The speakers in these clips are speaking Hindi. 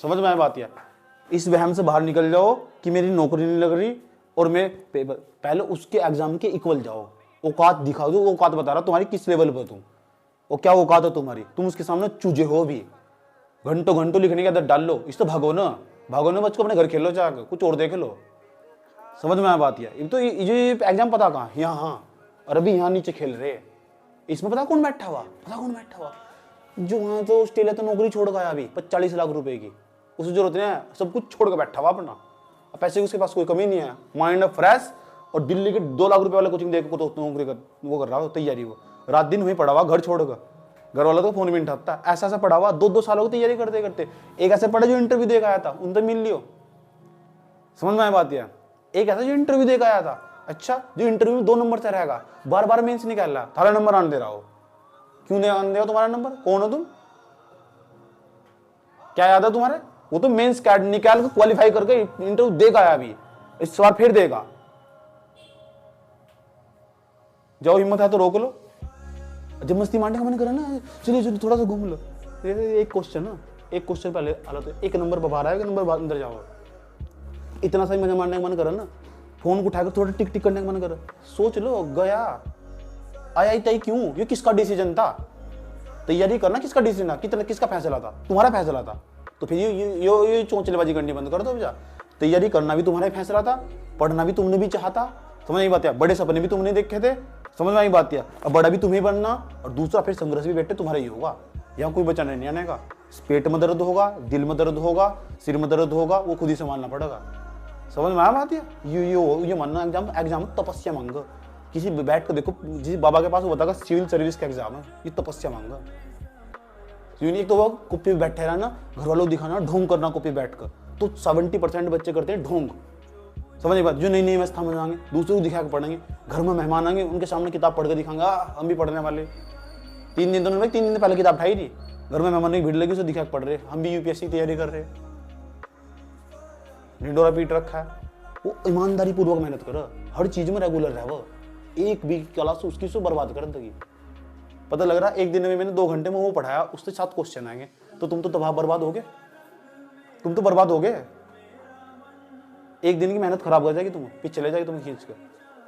समझ में आया बात? या इस वहम से बाहर निकल जाओ कि मेरी नौकरी नहीं लग रही और मैं पेपर, पहले उसके एग्जाम के इक्वल जाओ, औकात दिखा दो। औकात बता रहा तुम्हारी किस लेवल पर तुम, और क्या औकात है तुम्हारी, तुम उसके सामने चूजे हो भी। घंटों घंटों लिखने की आदत डाल लो, इस तो भागो ना, भागो ना बच्चों, अपने घर खेलो जाकर, कुछ और देख लो। समझ में आया बात? या तो ये एग्जाम पता कहाँ, यहाँ, और अभी यहाँ नीचे खेल रहे। इसमें पता कौन बैठा हुआ, पता कौन बैठा हुआ, जो वहां तो ऑस्ट्रेलिया तो नौकरी छोड़ गया अभी 40 लाख रुपए की, उसे जरूरत नहीं है, सब कुछ छोड़ के बैठा हुआ अपना, पैसे की उसके पास कोई कमी नहीं है, माइंड फ्रेश, और दिल्ली के 2 लाख रुपए वाले कोचिंग देकर तो नौकरी कर वो कर रहा हो तैयारी, वो रात दिन वहीं पड़ा हुआ, घर छोड़कर, घर वाला तो फोन भी नहीं उठाता, ऐसा ऐसा पड़ा हुआ 2-2 सालों की तैयारी करते करते। एक ऐसे पढ़ा जो इंटरव्यू देकर आया था, उन तो मिल लियो। समझ में आया बात? या एक ऐसा जो इंटरव्यू देकर आया था, अच्छा, जो इंटरव्यू में 2 नंबर से रहेगा, बार बार मेंस निकाल रहा, थारा नंबर आने दे रहा हो, क्यों नहीं आने दे रहा तुम्हारा नंबर, कौन हो तुम, क्या याद है तुम्हारे? वो तो मेंस कार्ड निकाल के क्वालिफाई करके इंटरव्यू देगा आया, अभी इस बार फिर देगा। जाओ, हिम्मत है तो रोक लो, जब मस्ती मारने का मन करे ना, चलिए चलिए थोड़ा सा घूम लो। एक क्वेश्चन ना, एक क्वेश्चन पहले आला तो 1 नंबर बाहर आएगा, 1 नंबर अंदर जाओ। इतना सा मजा मारने का मन करे ना, फोन को उठाकर थोड़ा टिक टिक करने का मन करे, सोच लो गया आया ही तय क्यों, ये किसका डिसीजन था? तैयारी करना किसका डिसीजन था, कितना किसका फैसला था? तुम्हारा फैसला था। तो फिर ये चोंचलेबाजी करनी बंद कर दो भैया। तैयारी करना भी तुम्हारा फैसला था, पढ़ना भी तुमने भी चाहा था, समझ नहीं बात? बड़े सपने भी तुमने देखे थे, समझ में आई बात? अब बड़ा भी तुम्हें बनना, और दूसरा फिर संघर्ष भी बेटे तुम्हारा ही होगा, यहाँ कोई बचा नहीं आने का। पेट में दर्द होगा, दिल में दर्द होगा, सिर में दर्द होगा, वो खुद ही संभालना पड़ेगा। समझ में आया बात? ये मानना एग्जाम तपस्या मांग, किसी बैठ कर देखो, जिस बाबा के पास वो बताएगा सिविल सर्विस का एग्जाम है, ये तपस्या मांगा। एक तो वो कुप्पी में बैठे रहना, घर वालों को दिखाना, ढोंग करना कुप्पी बैठ कर, तो 70% बच्चे करते हैं ढोंग। समझ बात? जो नई व्यवस्था में जाएंगे, दूसरों को दिखा के पढ़ेंगे, घर में मेहमान आएंगे, उनके सामने किताब पढ़ के दिखाएंगे, हम भी पढ़ने वाले। 3 दिन तो 3 दिन पहले किताब उठाई थी, घर में मेहमान की भीड़ लगी, उसे दिखा के पढ़ रहे, हम भी यूपीएससी की तैयारी कर रहे, ढिंडोरा पीट रखा है। वो ईमानदारी पूर्वक मेहनत करो, हर चीज में रेगुलर रहे, वो एक भी क्लास उसकी सो बर्बाद कर देगी। पता लग रहा है एक दिन में मैंने 2 घंटे में वो पढ़ाया, उससे 7 क्वेश्चन आएंगे, तो तुम तो तबाह बर्बाद हो गए, तुम तो बर्बाद हो गए। एक दिन की मेहनत खराब हो जाएगी, तुम पीछे चले जाएगी तुम खींच कर।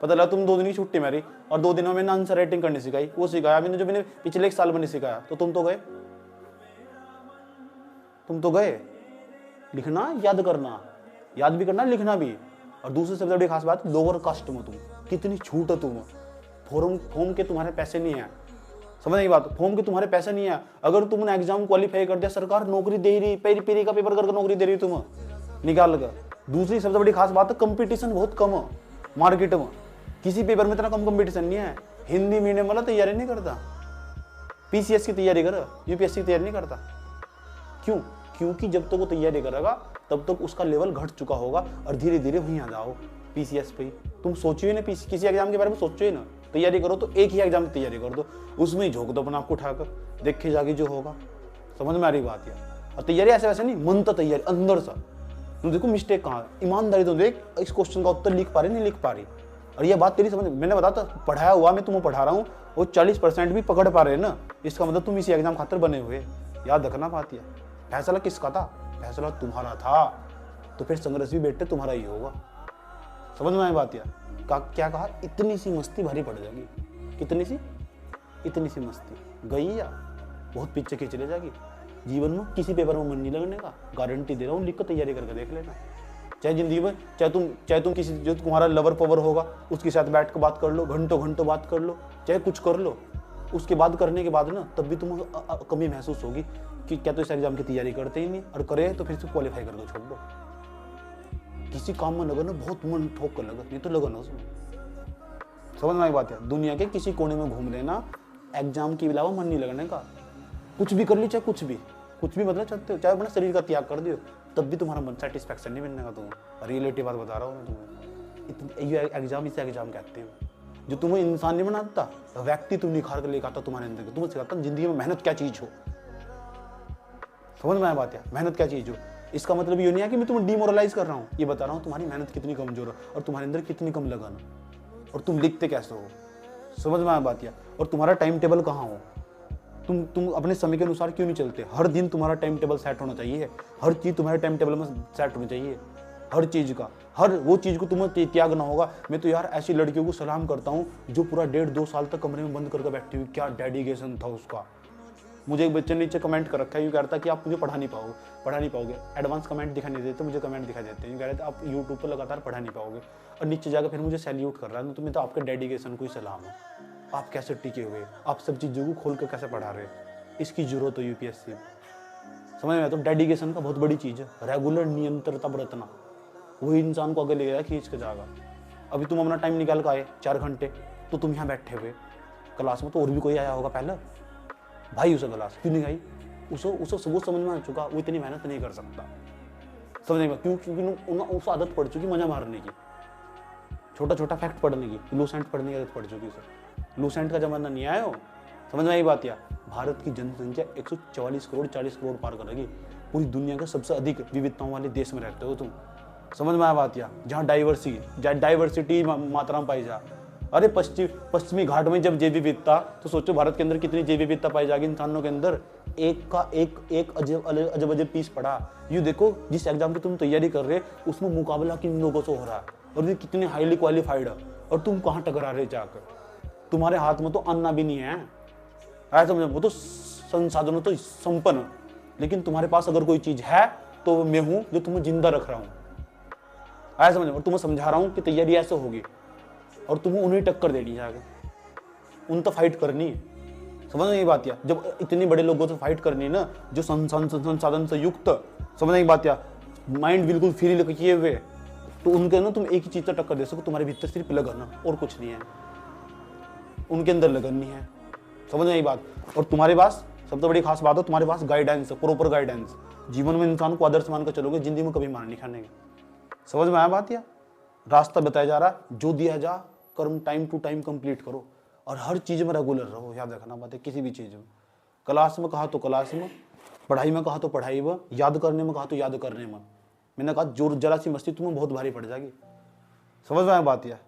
पता लगा तुम 2 दिन की छुट्टी मेरी, और 2 दिनों में मैंने आंसर राइटिंग करनी सिखाई, वो सिखाया मैंने जो मैंने पिछले 1 साल में नहीं सिखाया, तो तुम तो गए, तुम तो गए। लिखना याद करना, याद भी करना, लिखना भी। और दूसरी सबसे बड़ी खास बात, लोअर कास्ट में तुम, कितनी छूट है तुम, फॉर्म के तुम्हारे पैसे नहीं है, समझ नहीं बात? फॉर्म के तुम्हारे पैसे नहीं है, अगर तुमने एग्जाम क्वालिफाई कर दिया, सरकार नौकरी दे रही, पेरी पेरी का पेपर करके नौकरी दे रही तुम निकाल कर। दूसरी सबसे बड़ी खास बात है, कंपटीशन बहुत कम है मार्केट में, किसी पेपर में इतना कम कंपटीशन नहीं है। हिंदी मीडियम वाला तैयारी नहीं करता, पीसीएस की तैयारी कर, यूपीएससी की तैयारी नहीं करता। क्यों? क्योंकि जब तक वो तैयारी करेगा तब तक उसका लेवल घट चुका होगा, और धीरे धीरे वहीं आ जाओ पीसीएस पे। तुम सोचो ही ना किसी एग्जाम के बारे में, सोचो ही ना, तैयारी करो तो एक ही एग्जाम की तैयारी कर दो, उसमें ही झोंक दो अपने आपको उठाकर, देखे जाके जो होगा। समझ में आ रही बात? यार और तैयारी ऐसे वैसे नहीं, मन तो तैयारी अंदर से। तुम देखो मिस्टेक कहाँ, ईमानदारी तो देख, इस क्वेश्चन का उत्तर लिख पा रही नहीं लिख पा रही, और ये बात तेरी समझ, मैंने बताया था पढ़ाया हुआ मैं तुम्हें पढ़ा रहा हूँ, वो 40% भी पकड़ पा रहे ना, इसका मतलब तुम इसी एग्जाम खातिर बने हुए। याद रखना बात। यह फैसला किसका था? फैसला तुम्हारा था, तो फिर संघर्ष भी बेटे तुम्हारा ही होगा। समझ में आई बात? यार क्या कहा, इतनी सी मस्ती भारी पड़ जाएगी, कितनी सी, इतनी सी मस्ती गई या बहुत पीछे खींच ले जाएगी। जीवन में किसी पेपर में मन नहीं लगने का, गारंटी दे रहा हूँ, लिख कर तैयारी करके देख लेना। चाहे जिंदगी में चाहे तुम किसी जो तुम्हारा लवर पवर होगा उसके साथ बैठ कर बात कर लो, घंटों घंटों बात कर लो, चाहे कुछ कर लो, उसके बाद करने के बाद ना तब भी तुम कमी महसूस होगी कि क्या तो इस एग्जाम की तैयारी करते ही नहीं, और करे तो फिर से क्वालिफाई कर दो, छोड़ दो। किसी काम में लगन, बहुत मन ठोक कर लगन, ये तो लगन है उसमें। समझ में आई बात है? दुनिया के किसी कोने में घूम लेना, एग्जाम के अलावा मन नहीं लगने का, कुछ भी कर ली, चाहे कुछ भी मतलब चाहते हो, चाहे अपने शरीर का त्याग कर दियो, तब भी तुम्हारा मन सेटिस्फैक्शन नहीं मिलने का। तुम्हें रियलिटी बात बता रहा हूँ मैं तुम्हें। ये एग्जाम, इसे एग्जाम कहते हैं जो तुम्हें इंसान नहीं बनाता, व्यक्ति तुम निखार कर लेकर आता तुम्हारे अंदर के, तुम्हें सिखाता जिंदगी में मेहनत क्या चीज हो। समझ में आया बात? है मेहनत क्या चीज हो, इसका मतलब ये नहीं है कि मैं तुम्हें डिमोरलाइज कर रहा हूँ, ये बता रहा हूँ तुम्हारी मेहनत कितनी कमजोर है और तुम्हारे अंदर कितनी कम लगन, और तुम लिखते कैसे हो। समझ में आया बात? और तुम्हारा टाइम टेबल कहाँ हो, तुम अपने समय के अनुसार क्यों नहीं चलते? हर दिन तुम्हारा टाइम टेबल सेट होना चाहिए, हर चीज़ तुम्हारे टाइम टेबल में सेट होनी चाहिए, हर चीज़ का, हर वो चीज़ को तुम्हें त्यागना होगा। मैं तो यार ऐसी लड़कियों को सलाम करता हूँ जो पूरा 1.5-2 साल तक कमरे में बंद करके बैठी हुई, क्या डेडिकेशन था उसका। मुझे एक बच्चे ने नीचे कमेंट कर रखा है, यूँ कह रहा था कि आप मुझे पढ़ा नहीं पाओगे। एडवांस कमेंट दिखा नहीं देते, मुझे कमेंट दिखा देते हैं, यूँ कह रहे थे आप यूट्यूब पर लगातार पढ़ा नहीं पाओगे, और नीचे जाकर फिर मुझे सैल्यूट कर रहा है। तो मैं तो आपके डेडिकेशन को ही सलाम है, आप कैसे टिके हुए, आप सब चीज़ों को खोल कर कैसे पढ़ा रहे, इसकी जरूरत हो यूपीएससी। समझ में? तो डेडिकेशन का बहुत बड़ी चीज़ है, रेगुलर निरंतरता बरतना, वही इंसान को आगे ले गया खींच के जाएगा। अभी तुम अपना टाइम निकाल कर आए 4 घंटे, तो तुम यहाँ बैठे हुए क्लास में, तो और भी कोई आया होगा पहले भाई, उसे क्लास क्यों नहीं आई? उसे वो समझ में आ चुका, वो इतनी मेहनत नहीं कर सकता। समझ में? क्योंकि उसे आदत पड़ चुकी मजा मारने की, छोटा छोटा फैक्ट पढ़ने की, लूसेंट पढ़ने की आदत पड़ चुकी उसे। लूसेंट का जमाना नहीं आया हो। समझ में आई बात? या भारत की जनसंख्या 144 करोड़ 40 करोड़ पार करेगी, पूरी दुनिया के सबसे अधिक विविधताओं वाले देश में रहते हो तुम। समझ में आया बात? या जहाँ डाइवर्सिटी मात्रा में पाई जा। अरे पश्चिमी घाट में जब जैव विविधता, तो सोचो भारत के अंदर कितनी जैव विविधता पाई जाएगी इंसानों के अंदर। एक का एक अजब पीस पड़ा। यूँ देखो, जिस एग्जाम की तुम तैयारी कर रहे उसमें मुकाबला किन लोगों से हो रहा है, और ये कितने हाईली क्वालिफाइड है, और तुम कहाँ टकरा रहे जाकर। तुम्हारे हाथ में तो अन्ना भी नहीं है, ऐसा समझो, वो तो संसाधनों तो संपन्न, लेकिन तुम्हारे पास अगर कोई चीज है तो मैं हूं जो तुम्हें जिंदा रख रहा हूं, ऐसा समझो। और तुम्हें समझा रहा हूं कि तैयारी ऐसे होगी, और तुम्हें उन्हें टक्कर देनी जाकर, उन तो फाइट करनी है। समझ नहीं बात? या जब इतने बड़े लोगों से फाइट करनी है ना, जो संसाधन से युक्त, समझ नहीं बात? या माइंड बिल्कुल फ्री किए हुए, तो उनके ना तुम एक ही चीज से टक्कर दे सको, तुम्हारे भीतर सिर्फ लगन है और कुछ नहीं है, उनके अंदर लगन नहीं है। समझ नहीं बात? और तुम्हारे पास सबसे बड़ी खास बात है, तुम्हारे पास गाइडेंस है, प्रॉपर गाइडेंस। जीवन में इंसान को आदर्श मानकर चलोगे, जिंदगी में कभी मार नहीं खाने। समझ में आया बात? या रास्ता बताया जा रहा, जो दिया जा कर्म टाइम टू टाइम कंप्लीट करो, और हर चीज में रेगुलर रहो। याद रखना बात है, किसी भी चीज में, क्लास में कहा तो क्लास में, पढ़ाई में कहा तो पढ़ाई में, याद करने में कहा तो याद करने में। मैंने कहा जो जरा सी मस्ती तुम्हें बहुत भारी पड़ जाएगी। समझ में आया बात? या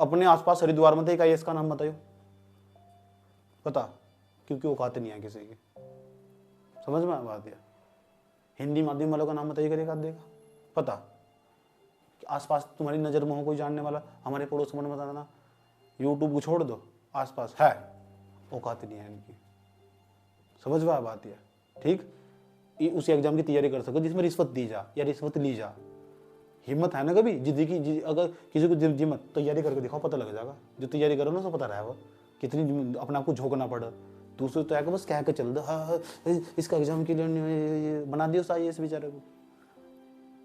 अपने आसपास हरिद्वार में थे, का इसका नाम बताइयो, पता? क्योंकि औकात नहीं है किसी की। समझ में आया बात? या हिंदी माध्यम वालों का नाम बताइए, करेगा देगा, पता? आसपास तुम्हारी नजर में हो कोई जानने वाला, हमारे पड़ोस में बताना। यूट्यूब को छोड़ दो, आसपास है, औकात नहीं है इनकी। समझ में आया बात? या ठीक, उसी एग्जाम की तैयारी कर सको जिसमें रिश्वत दी जा या रिश्वत ली जा। हिम्मत है ना कभी जिंदगी अगर किसी को हिम्मत, तैयारी करके दिखाओ, पता लग जाएगा। जो तैयारी करो ना उसको पता रहेगा कितनी अपने आप को झोंकना पड़ा। दूसरे तो है कि बस कह के चल दो, हाँ इसका एग्जाम के लिए बना दियो साई इस बेचारे को,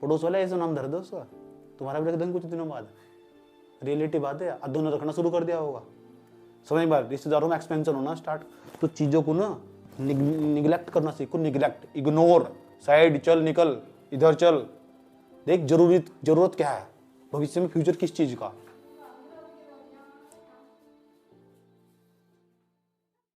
पड़ोस वाला ऐसा नाम धर दो उसका, तुम्हारा भी रख देंगे कुछ दिनों बाद। रियलिटी बात है, अद्धों ने रखना शुरू कर दिया होगा। समझ बार? रिश्तेदारों में एक्सपेंशन होना स्टार्ट, तो चीज़ों को ना निगलेक्ट करना सीखो। निगलेक्ट, इग्नोर, साइड चल, निकल, इधर चल। देख जरूरत क्या है भविष्य में, फ्यूचर किस चीज़ का,